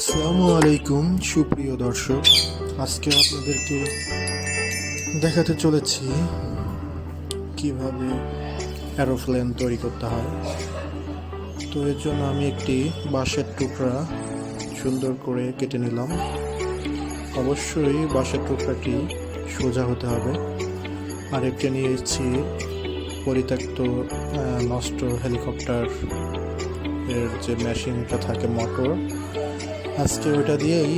আসসালামু আলাইকুম সুপ্রিয় দর্শক, আজকে আপনাদেরকে দেখাতে চলেছি কিভাবে অ্যারোপ্লেন তৈরি করতে হয়। তো এর জন্য আমি একটি বাঁশের টুকরা সুন্দর করে কেটে নিলাম। অবশ্যই বাঁশের টুকরাটি সোজা হতে হবে। আর একটি নিয়েছি পরিত্যক্ত নষ্ট হেলিকপ্টার এর যে মেশিনটা থাকে মোটর, আজকে ওইটা দিয়েই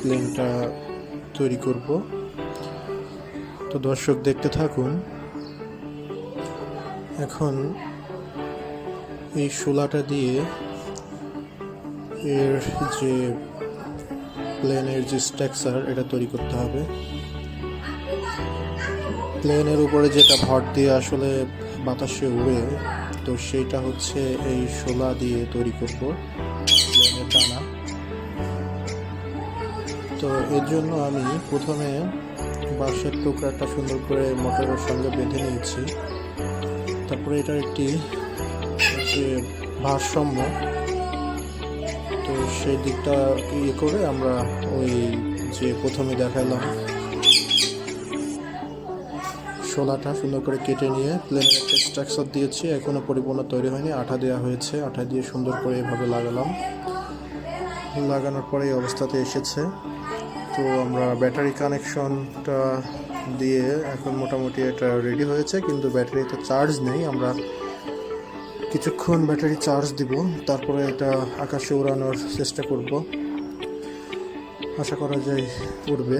প্লেনটা তৈরি করব। তো দর্শক দেখতে থাকুন। এখন এই শোলাটা দিয়ে এর যে প্লেনের যে স্ট্রাকচার এটা তৈরি করতে হবে। প্লেনের উপরে যেটা ভর দিয়ে আসলে বাতাসে উড়ে, তো সেইটা হচ্ছে এই শোলা দিয়ে তৈরি করব প্লেনের ডানা। তো এর জন্য আমি প্রথমে বাঁশের টুকরাটা সুন্দর করে মোটরের সঙ্গে বেঁধে নিয়েছি। তারপরে এটার একটি যে ভারসাম্য, তো সেই দিকটা ইয়ে করে আমরা ওই যে প্রথমে দেখালাম শোলাটা সুন্দর করে কেটে নিয়ে প্লেনের একটা স্ট্রাকচার দিয়েছি। এখনো পরিপূর্ণ তৈরি হয়নি, আঠা দেওয়া হয়েছে। আঠা দিয়ে সুন্দর করে এভাবে লাগালাম। লাগানোর পরে এই অবস্থাতে এসেছে। তো আমরা ব্যাটারি কানেকশনটা দিয়ে এখন মোটামুটি এটা রেডি হয়েছে, কিন্তু ব্যাটারিতে চার্জ নেই। আমরা কিছুক্ষণ ব্যাটারি চার্জ দিব, তারপরে এটা আকাশে উড়ানোর চেষ্টা করব। আশা করা যায় উড়বে।